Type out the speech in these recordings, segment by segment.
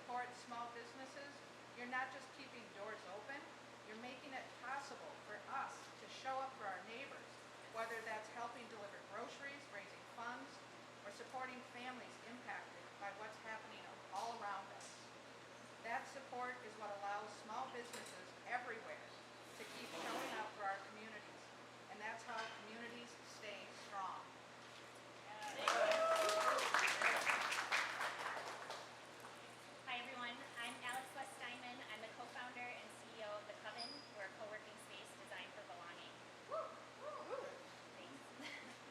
support small businesses, you're not just keeping doors open, you're making it possible for us to show up for our neighbors, whether that's helping deliver groceries, raising funds, or supporting families impacted by what's happening all around us. That support is what allows small businesses everywhere to keep showing up for our communities, and that's how communities stay strong. Hi everyone, I'm Alex West Steinman. I'm the co-founder and CEO of The Coven. We're a co-working space designed for belonging. Thanks.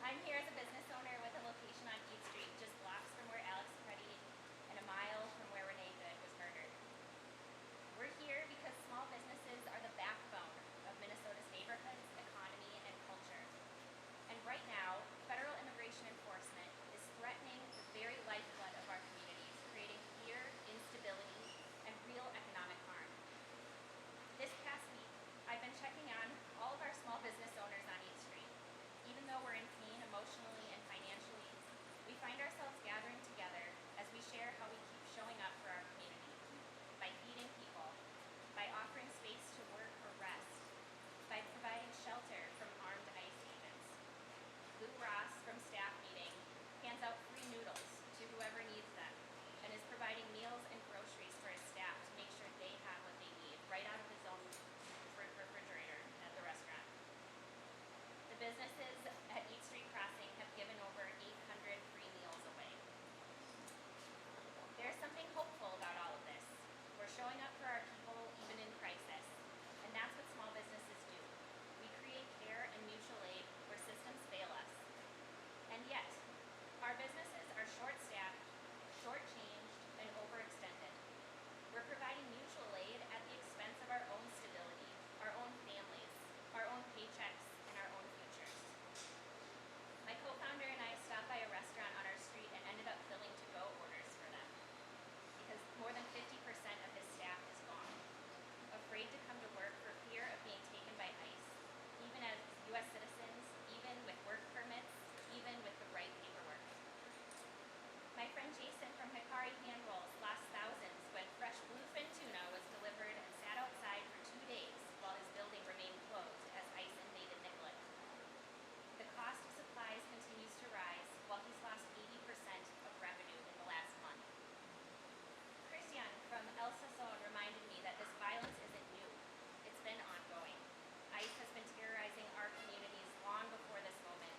I'm here as a business owner with a location on East Street, just blocks from where Alex Preddy and a mile from where Renee Good was murdered. We're here because small businesses are the backbone of Minnesota's neighborhoods, economy, and culture. And right now, federal immigration enforcement is threatening the very lifeblood of our communities, creating fear, instability, and real economic harm. This past week, I've been checking on all of our small business owners on East Street. Even though we're in pain emotionally and financially, we find ourselves gathering together as we share how we keep showing up for our community, by feeding people, by offering space to work or rest, by providing shelter from armed ICE agents. Lou Ross from staff meeting hands out free noodles to whoever needs them and is providing meals and groceries for his staff to make sure they have what they need right out of his own refrigerator at the restaurant. The businesses at East Street Crossing have given over 800 free meals away. There's something hopeful about all of this. We're showing up for our people even in crisis, and that's what small businesses do. We create care and mutual aid where systems fail us. And yet, our businesses are short-staffed, short-changed, and overextended. We're providing mutual aid at the expense of our own stability, our own families, our own paychecks, and our own futures. My co-founder and I stopped by a restaurant on our street and ended up filling to-go orders for them because more than 50% of his staff is gone, afraid to come to work for fear of being taken by ICE, even as U.S. citizens, even with work permits, even with the right paperwork. My friend Jason from Hikari Hand Rolls lost thousands when fresh bluefin tuna was delivered and sat outside for 2 days while his building remained closed as ICE invaded Nicollet. The cost of supplies continues to rise while he's lost 80% of revenue in the last month. Christian from El Sazon reminded me that this violence isn't new. It's been ongoing. ICE has been terrorizing our communities long before this moment,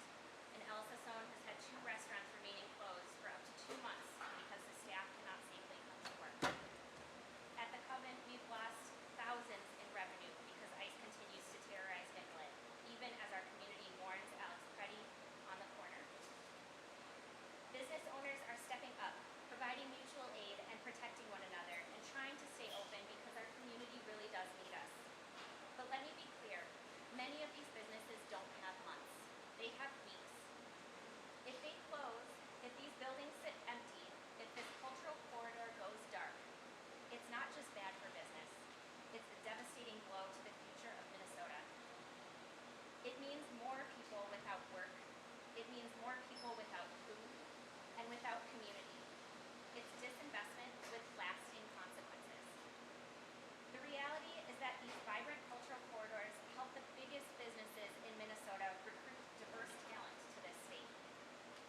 and El Sazon has had 2 restaurants remaining closed for up to 2 months because the staff cannot safely come to work. At the Coven, we've lost thousands in revenue because ICE continues to terrorize Nicollet, even as our community mourns Alex Preddy on the corner. Business owners are stepping up, providing mutual aid and protecting one another, and trying to stay open because our community really does need us. But let me be clear, many of these businesses don't have months. They have weeks. If they close, if these buildings sit empty, if this cultural corridor goes dark, it's not just bad for business. It's a devastating blow to the future of Minnesota. It means more people without work. It means more people without food and without community. It's disinvestment with lasting consequences. The reality is that these vibrant cultural corridors help the biggest businesses in Minnesota recruit diverse talent to this state.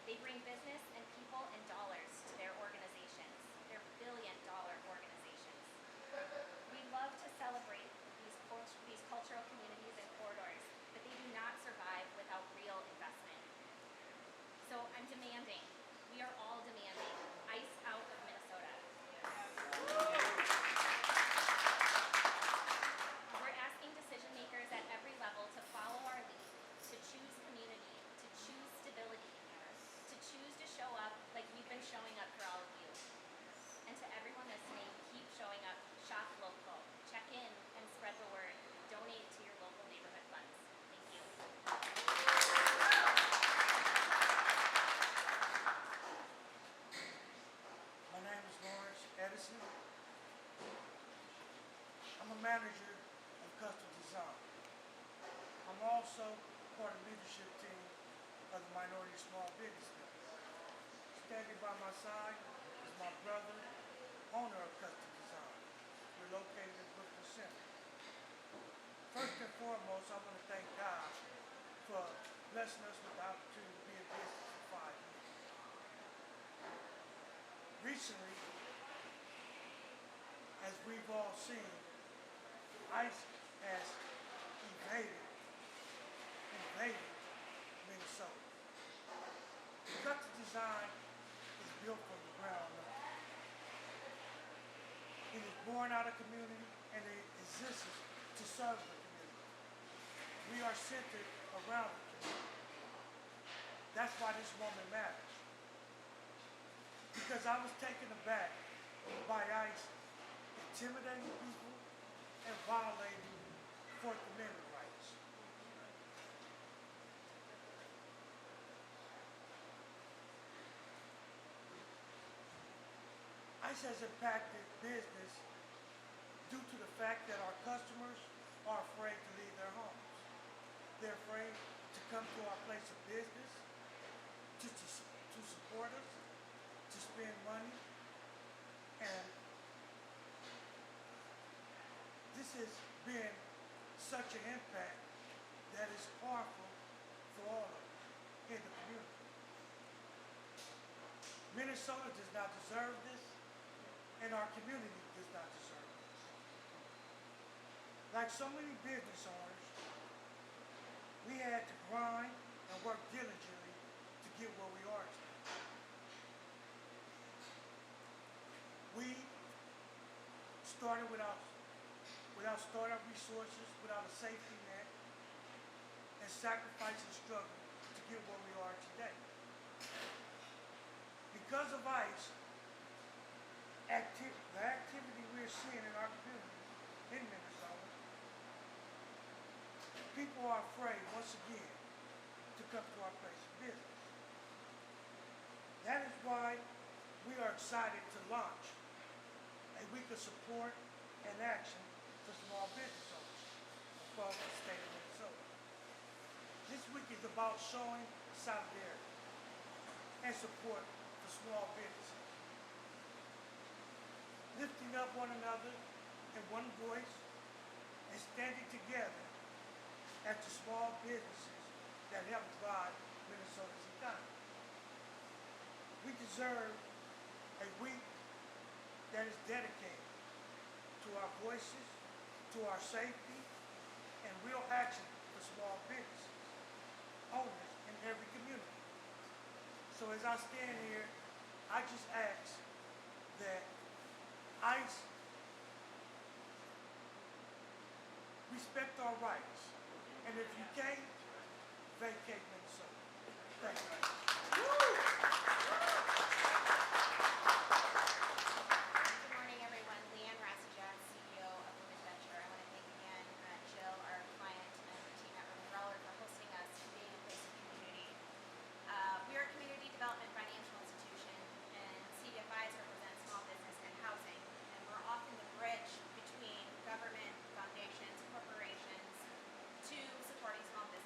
They bring business and people and dollars to their organizations, their billion-dollar organizations. We love to celebrate these cultural communities and corridors, but they do not survive without real investment. So I'm demanding, we are all demanding, ICE out of Minnesota. We're asking decision makers at every level to follow our lead, to choose community, to choose stability, to choose to show up like we've been showing up for all of you. And to everyone listening, keep showing up, shop local, check in and spread the word, donate to your local neighborhood funds. Thank you. My name is Lawrence Edison. I'm a manager of custom design. I'm also part of the leadership team of the Minority Small Business Bill. Standing by my side is my brother, owner of Custom Design. We're located in Brooklyn Center. First and foremost, I want to thank God for blessing us with the opportunity to be in business for 5 years. Recently, as we've all seen, ICE has invaded Minnesota. Custom Design is built from the ground up. It is born out of community and it exists to serve the community. We are centered around the community. That's why this moment matters. Because I was taken aback by ICE intimidating people and violating Fourth Amendment rights. ICE has impacted business due to the fact that our customers are afraid to leave their homes. They're afraid to come to our place of business, to support us, to spend money, and this has been such an impact that is harmful for all of us in the community. Minnesota does not deserve this, and our community does not deserve this. Like so many business owners, we had to grind and work diligently to get where we are today. We started without startup resources, without a safety net, and sacrifice and struggle to get where we are today. Because of ICE, the activity we're seeing in our community in Minnesota, people are afraid once again to come to our place of business. That is why we are excited to launch a week of support and action for small business owners across the state of Minnesota. This week is about showing solidarity and support for small businesses, lifting up one another in one voice and standing together as the small businesses that help drive Minnesota's economy. We deserve a week that is dedicated to our voices, to our safety, and real action for small businesses, owners in every community. So as I stand here, I just ask that ICE respect our rights, and if you can't, vacate Minnesota. Thank you. Good morning, everyone. Leanne Rassajak, CEO of Women Venture. I want to thank again Jill, our client, and the team at Urban Roller for hosting us and being a place of community. We are a community development financial institution, and CDFIs represent small business and housing, and we're often the bridge between government, foundations, corporations, to supporting small business.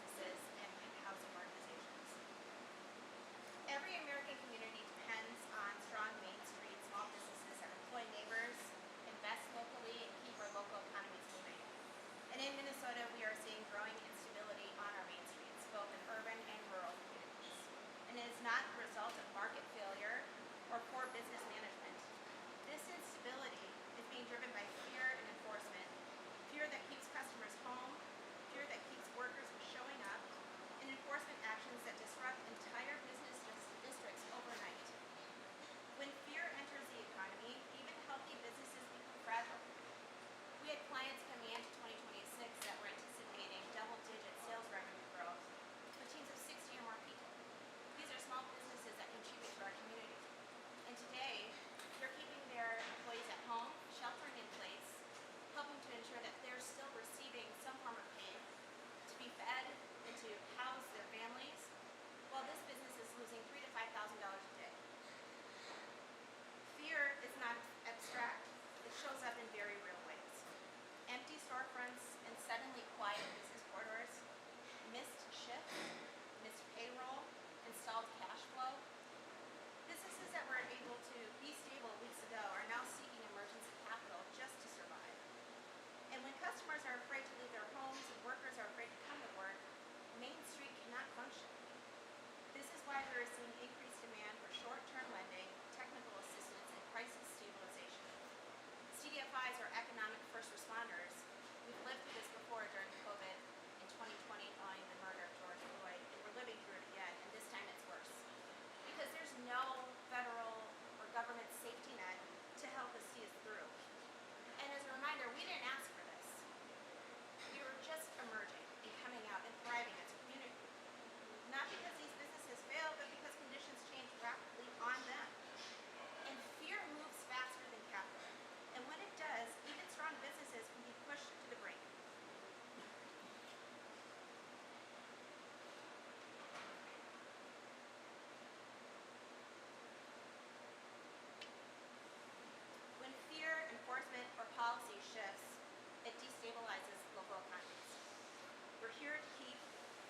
here to keep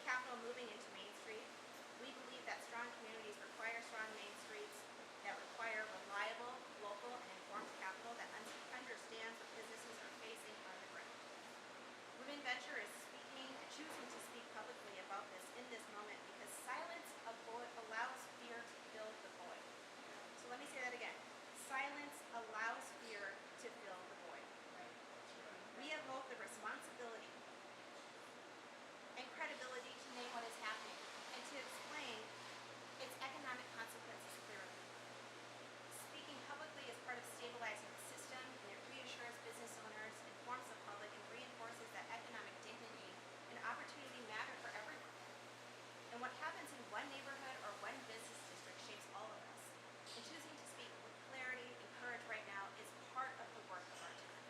capital moving into Main Street. We believe that strong communities require strong Main Streets that require reliable, local, and informed capital that understands what businesses are facing on the ground. Women Venture is choosing to speak publicly about this in this moment because silence allows fear to fill the void. So let me say that again. Silence allows fear to fill the void. We have both the responsibility and credibility to name what is happening and to explain its economic consequences clearly. Speaking publicly is part of stabilizing the system, and it reassures business owners, informs the public, and reinforces that economic dignity and opportunity matter for everyone. And what happens in one neighborhood or one business district shapes all of us. And choosing to speak with clarity and courage right now is part of the work of our time.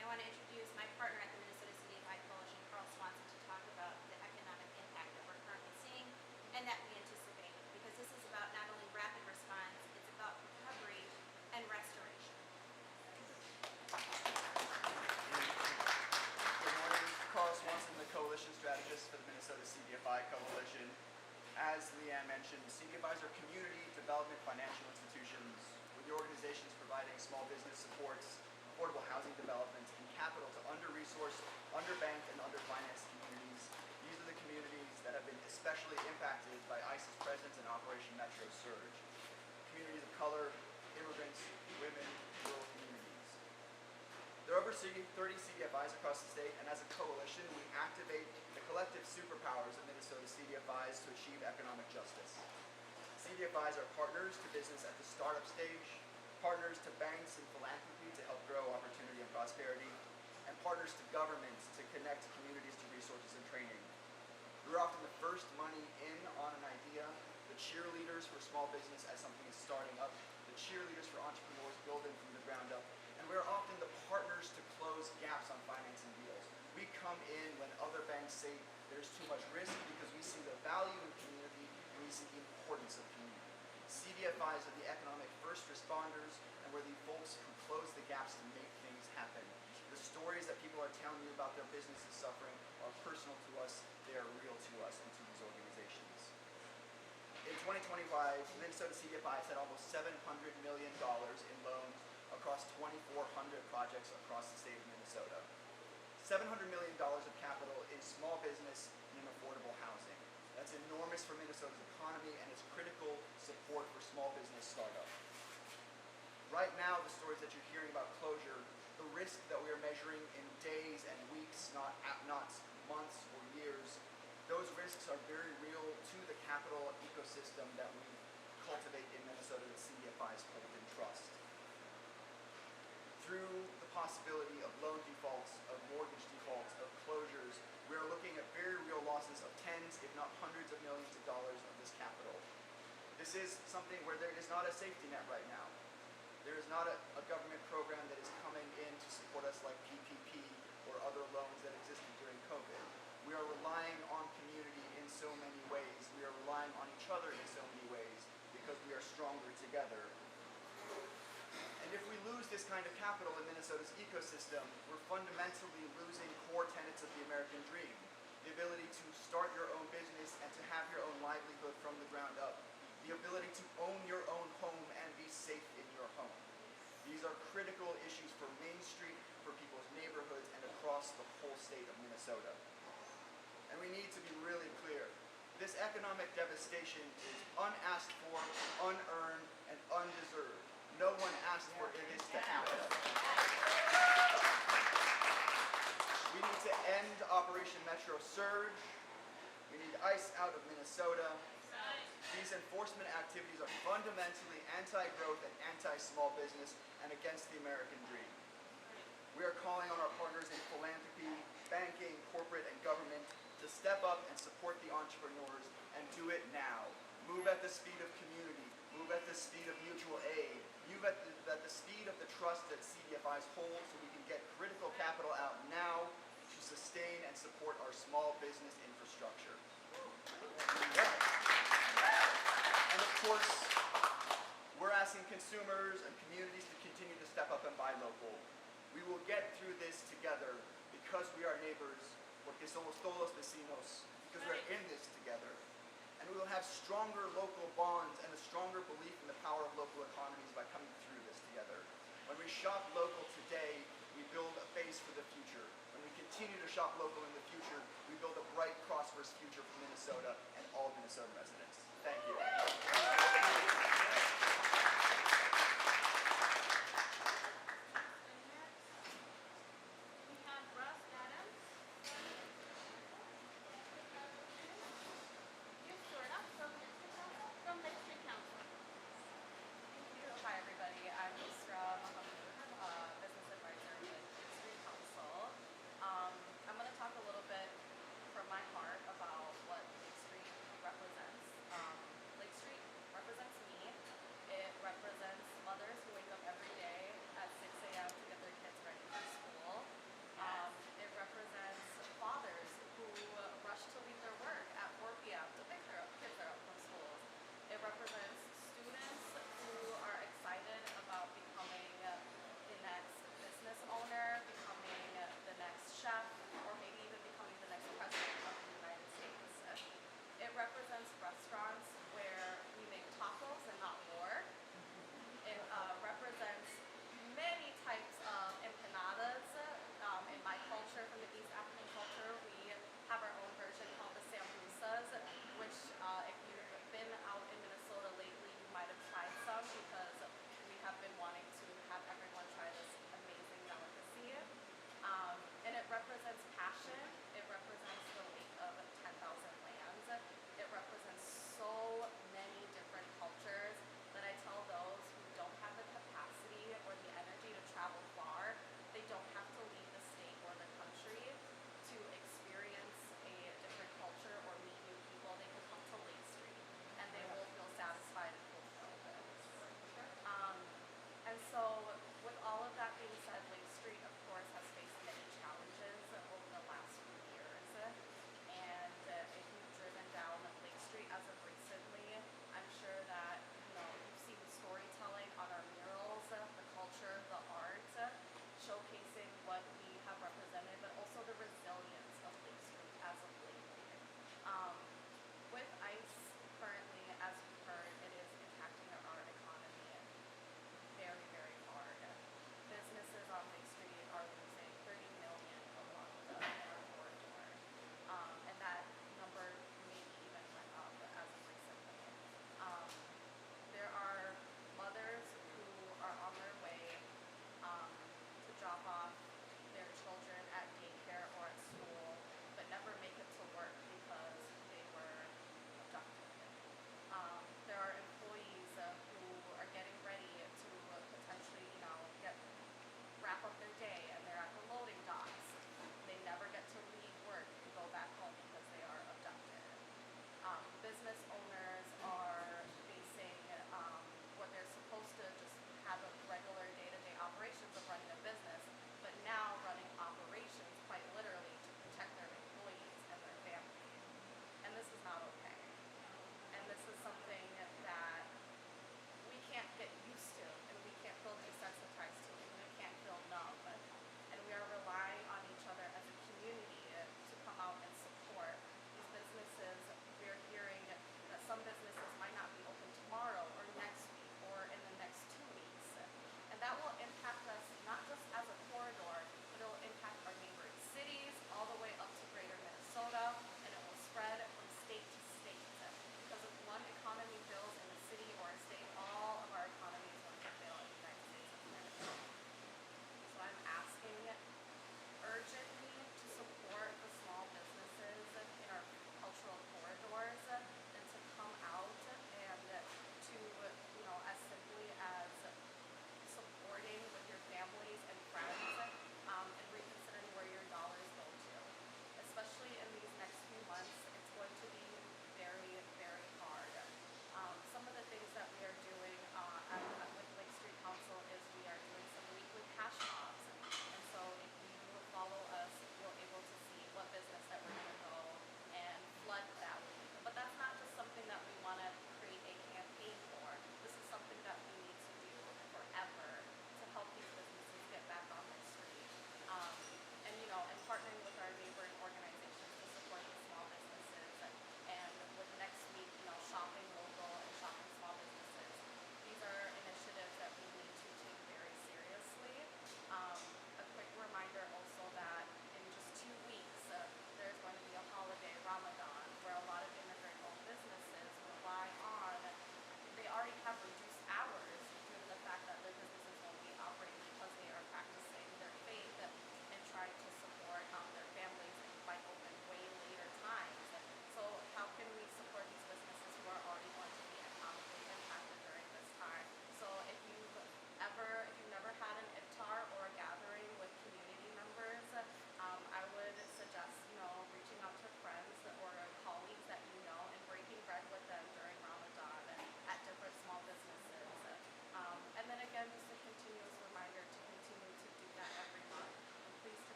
I want to introduce my partner at the Minnesota CDFI Coalition, Carl Swanson, to talk about the economic impact that we're currently seeing and that we anticipate, because this is about not only rapid response, it's about recovery and restoration. Good morning. Carl Swanson, the Coalition Strategist for the Minnesota CDFI Coalition. As Leanne mentioned, CDFIs are community development financial institutions, with the organizations providing small business supports, affordable housing development, and capital to under-resourced, underbanked, and underfinanced communities. These are the communities that have been especially impacted by ICE's presence in Operation Metro Surge. Communities of color, immigrants, women, rural communities. There are over 30 CDFIs across the state, and as a coalition, we activate the collective superpowers of Minnesota CDFIs to achieve economic justice. CDFIs are partners to business at the startup stage, partners to banks and philanthropy to help grow opportunity and prosperity, and partners to governments to connect communities to resources and training. We're often the first money in on an idea, the cheerleaders for small business as something is starting up, the cheerleaders for entrepreneurs building from the ground up, and we're often the partners to close gaps on financing deals. We come in when other banks say there's too much risk because we see the value in community and we see the importance of community. CDFIs are the economic first responders, and we're the folks who close the gaps to make things happen. The stories that people are telling you about their businesses suffering are personal to us, they are real to us and to these organizations. In 2025, Minnesota CDFI has had almost $700 million in loans across 2,400 projects across the state of Minnesota. $700 million of capital in small business and in affordable housing. That's enormous for Minnesota's economy, and it's critical support for small business startup. Right now, the stories that you're hearing about closure, the risk that we are measuring in days and weeks, not months or years, those risks are very real to the capital ecosystem that we cultivate in Minnesota that CDFIs hold in trust. Through the possibility of loan defaults, of mortgage defaults, of closures, we are looking at very real losses of tens, if not hundreds of millions of dollars of this capital. This is something where there is not a safety net right now. There is not a government program that is coming in to support us like PPP or other loans that existed during COVID. We are relying on community in so many ways. We are relying on each other in so many ways because we are stronger together. And if we lose this kind of capital in Minnesota's ecosystem, we're fundamentally losing core tenets of the American dream. The ability to start your own business and to have your own livelihood from the ground up. The ability to own your own home and be safe in your home. These are critical issues for Main Street, for people's neighborhoods, and across the whole state of Minnesota. And we need to be really clear. This economic devastation is unasked for, unearned, and undeserved. No one asked for this to happen. We need to end Operation Metro Surge. We need ICE out of Minnesota. These enforcement activities are fundamentally anti-growth and anti-small business and against the American dream. We are calling on our partners in philanthropy, banking, corporate, and government to step up and support the entrepreneurs and do it now. Move at the speed of community. Move at the speed of mutual aid. Move at the speed of the trust that CDFIs hold so we can get critical capital out now to sustain and support our small business infrastructure. And of course, we're asking consumers and communities to continue to step up and buy local. We will get through this together because we are neighbors, porque somos todos vecinos, because we're in this together. And we will have stronger local bonds and a stronger belief in the power of local economies by coming through this together. When we shop local today, we build a base for the future. When we continue to shop local in the future, we build a bright, prosperous future for Minnesota and all Minnesota residents. Thank you. We have Russ Adams. You sort of from District Council? From District Council. Thank you. Hi, everybody. I'm Isra Mahamood, business advisor with Lake Street Council. I'm going to talk a little bit from my heart about what Lake Street represents. Lake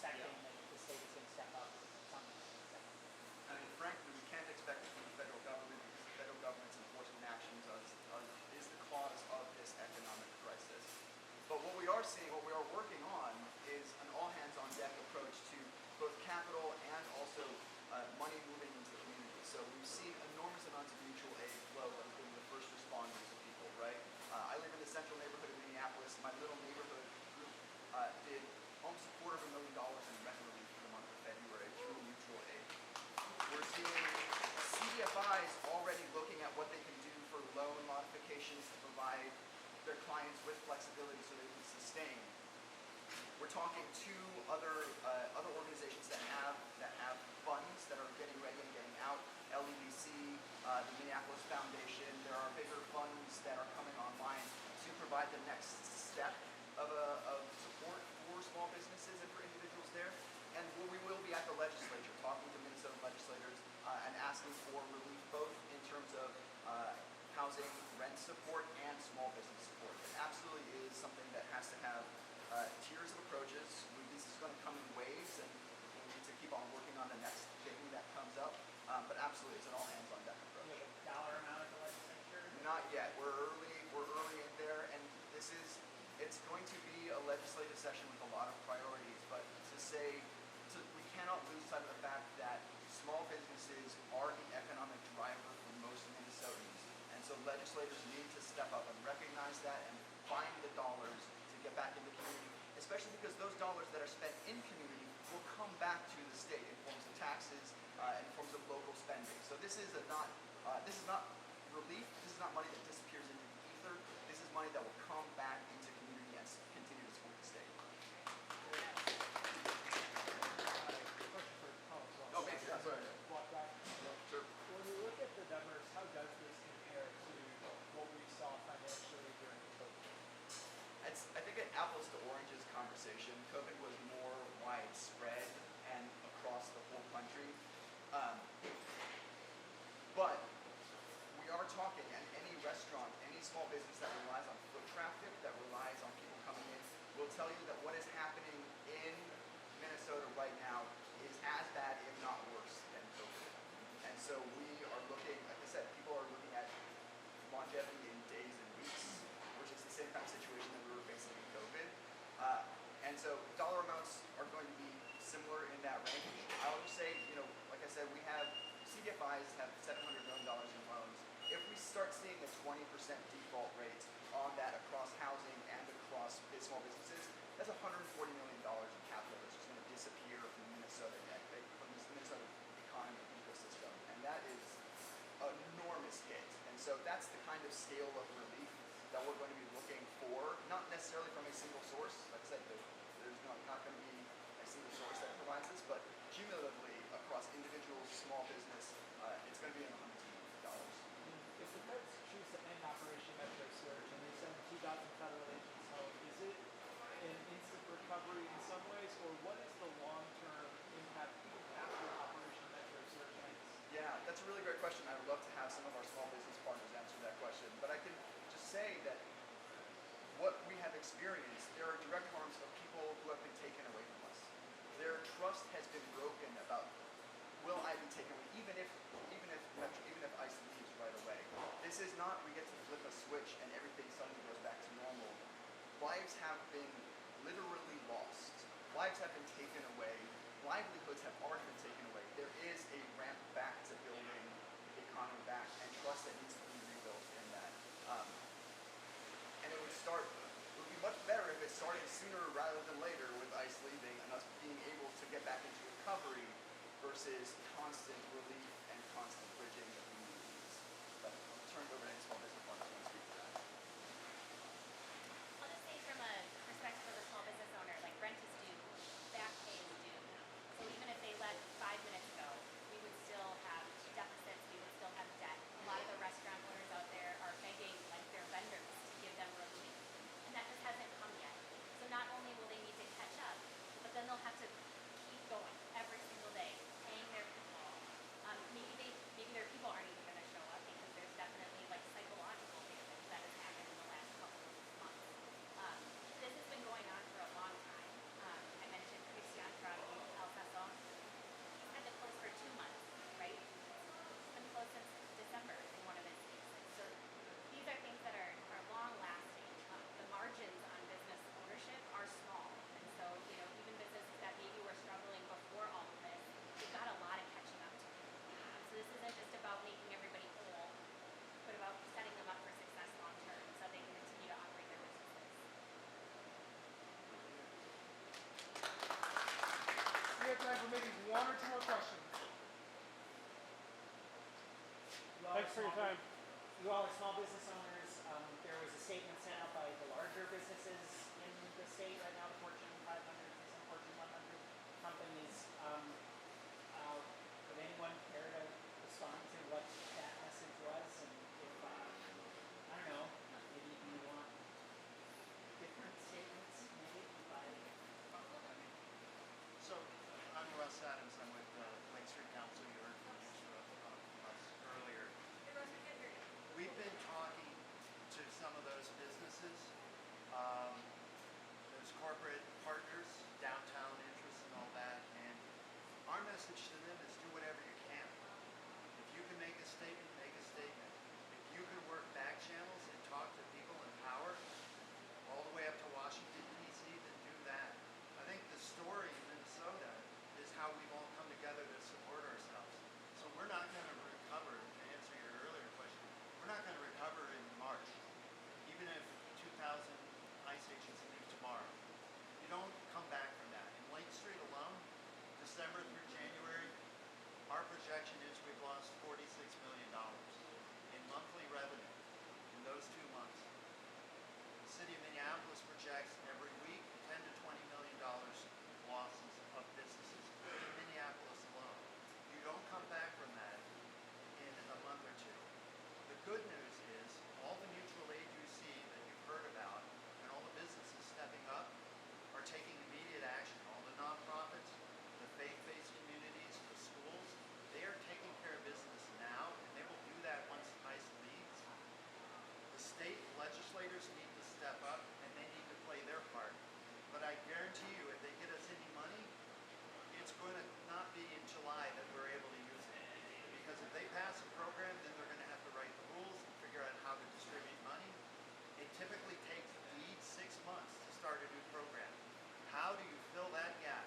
expecting that the state is going to step up something like this? I mean, frankly, we can't expect it from the federal government because the federal government's enforcement actions is the cause of this economic crisis. But what we are seeing, what we are working on, is an all-hands-on-deck approach to both capital and also money moving into the community. So we've seen enormous amounts of mutual aid flow that has been the first responders of people, right? I live in the central neighborhood of Minneapolis. My little neighborhood group did almost $250,000 in rent relief for the month of February through mutual aid. We're seeing CDFIs already looking at what they can do for loan modifications to provide their clients with flexibility so they can sustain. We're talking to other organizations that have funds that are getting ready and getting out. LEDC, the Minneapolis Foundation. There are bigger funds that are coming online to provide the next step of support for small businesses and for individuals there. And we will be at the legislature talking to Minnesota legislators and asking for relief both in terms of housing rent support and small business support. It absolutely is something that has to have tiers of approaches. This is going to come in waves, and we need to keep on working on the next thing that comes up. But absolutely, it's an all-hands-on-deck Do approach. you have a dollar amount at the legislature? Not yet. We're early in there, and it's going to be a legislative session with a lot of priorities. But we cannot lose sight of the fact that small businesses are the economic driver for most Minnesotans. And so legislators need to step up and recognize that and find the dollars to get back in the community, especially because those dollars that are spent in community will come back to the state in forms of taxes, in forms of local spending. So this is not relief. This is not money that disappears into the ether. This is money that will come back into community and continue to support the state. Question for Paul as well. Oh, maybe that's right. Walk back. Sure. When we look at the numbers, how does this compare to what we saw financially during COVID? I think an apples to oranges conversation. COVID was more widespread and across the whole country. But we are talking, and any restaurant, any small business that relies on foot traffic, that relies on people coming in, will tell you that what is happening in Minnesota right now is as bad, if not worse, than COVID. And so we are looking, like I said, people are looking at longevity in days and weeks, which is the same kind of situation that we were facing in COVID. And so dollar amounts are going to be similar in that range. I would just say, like I said, CDFIs have $700 million in loans. If we start seeing a 20% default rate on that across housing and across small businesses, that's $140 million in capital that's just going to disappear from Minnesota, from the Minnesota economy ecosystem. And that is an enormous hit. And so that's the kind of scale of relief that we're going to be looking for, not necessarily from a single source. Like I said, there's not going to be a single source that provides this, but cumulatively across individuals, small business, it's going to be in the hundreds of millions of dollars. If the feds choose to end Operation Metro Surge and they send 2,000 federal agents home, is it an instant recovery in some ways, or what is the long-term impact even after Operation Metro Surge ends? Yeah, that's a really great question. I would love to have some of our small business partners answer that question. But I can just say that what we have experienced, there are direct harms of people who have been taken away from us. Their trust has been broken about, will I be taken away, even if ICE leaves right away. This is not, we get to flip a switch and everything suddenly goes back to normal. Lives have been literally lost. Lives have been taken away. Livelihoods have already been taken away. There is a ramp back to building the economy back and trust that needs to be rebuilt in that. And it would be much better if it started sooner rather than later with ICE leaving and us being able to get back into recovery versus constant relief and constant bridging of communities. But I'll turn it over to any small business partners who want to speak to that. I'll just say from a perspective of a small business owner, like rent is due, back pay is due. So even if they left 5 minutes ago, we would still have deficits, we would still have debt. A lot of the restaurant owners out there are begging like their vendors to give them relief. And that just hasn't come yet. So not only will they need to catch up, but then they'll have to keep going every single day, paying their people. Maybe their people aren't even going to show up because there's definitely like psychological have time for maybe one or two more questions. Thanks for your time. You all are small business owners. There was a statement sent out by the larger businesses in the state right now, the Fortune 500 and some Fortune 100 companies. Would anyone care to respond to what that message was? And if, I don't know, maybe you want different statements made by... So, I'm Russ Adams. I'm with Lake Street Council. You heard from us earlier. We've been talking to some of those businesses, those corporate partners, downtown interests and all that, and our message to them is do whatever you can. If you can make a statement, make a statement. If you can work back channels and talk to people in power, all the way up to Washington, D.C., then do that. I think the story in Minnesota is how we've all come together to support ourselves. So we're not going to recover, to answer your earlier question, we're not going to recover in March, even if 2,000 ICE agents leave tomorrow. You don't come back from that. In Lake Street alone, December through January, our projection is we've lost $46 million in monthly revenue in those 2 months. The city of Minneapolis projects every week $10 to $20 million losses of businesses in Minneapolis alone. You don't come back from that in a month or two. The good news is all the mutual aid you see that you've heard about and all the businesses stepping up are taking immediate action. All the nonprofits, the faith-based communities, the schools, they are taking care of business now, and they will do that once ICE leaves. The state legislators need to step up, and they need to play their part. But I guarantee you, if they get us any money, it's going to not be in July that we're able to use it. Because if they pass a program, then they're going to have to write the rules and figure out how to distribute money. It typically takes 6 months to start a new program. How do you fill that gap?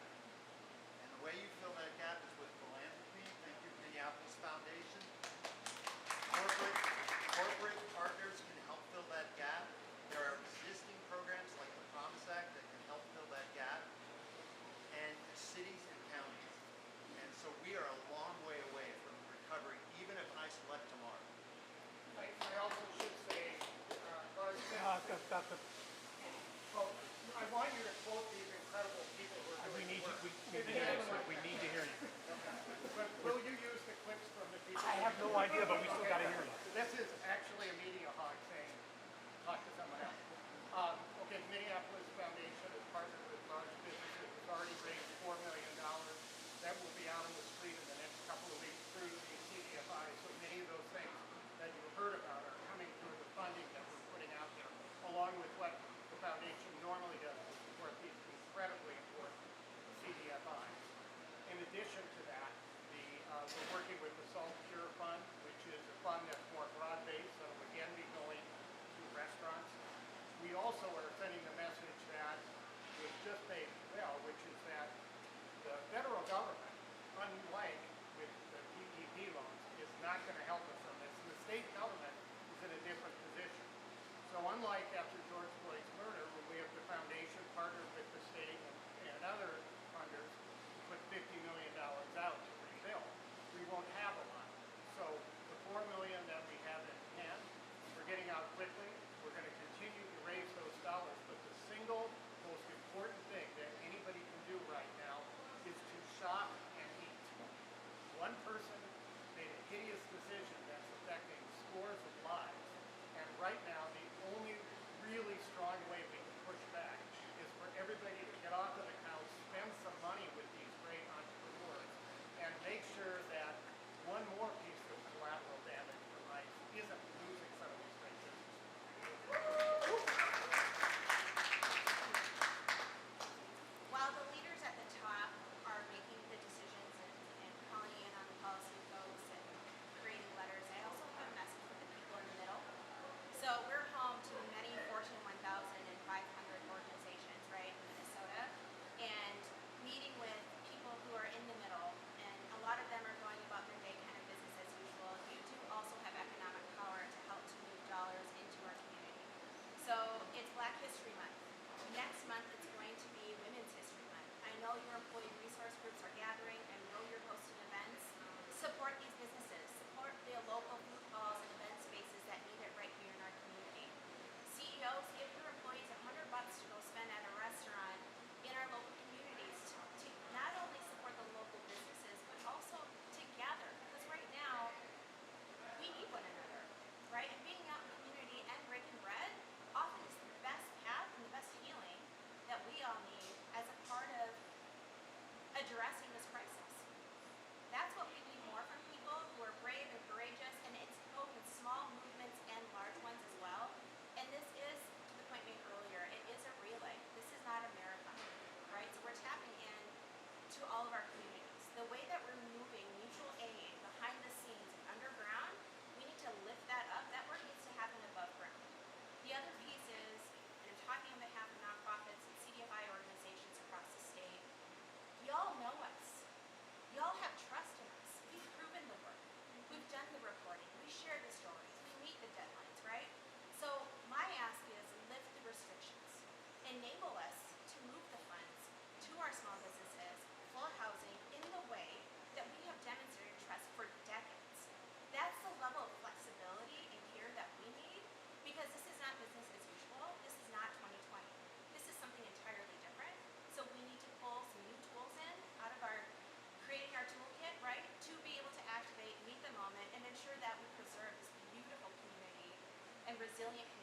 And the way you fill that gap is with philanthropy. Thank you, Minneapolis Foundation. Corporate partners can help fill that gap. There are existing programs like the Promise Act that can help fill that gap. And cities and counties. And so we are a long way away from recovery, even if ICE left tomorrow. I also should say, I want you to quote these incredible people who are doing the work. We need to hear you. But will you use the clips from the people? I have no idea, but we still got to hear you. This is actually a media hog saying, talk to someone else. Okay, the Minneapolis Foundation has partnered with large businesses. It's already raised $4 million. That will be out on the street in the next couple of weeks through the CDFI. So many of those things that you heard about are coming through the funding that we're putting out there, along with what the foundation normally does to support these incredibly important CDFIs. In addition to that, we're working with the Salt Cure Fund, which is a fund that's more broad-based, so it'll again be going to restaurants. We also are sending the message that was just made well, which is that the federal government, unlike with the PPP loans, is not going to help us on this. The state government is in a different position. So unlike after George Floyd's murder, when we have the foundation partnered with the state and other funders to put $50 million out to rebuild, we won't have a lot. So the $4 million that we have in hand, we're getting out quickly. We're going to continue to raise those dollars, but the single most important thing that anybody can do right now is to shop resilient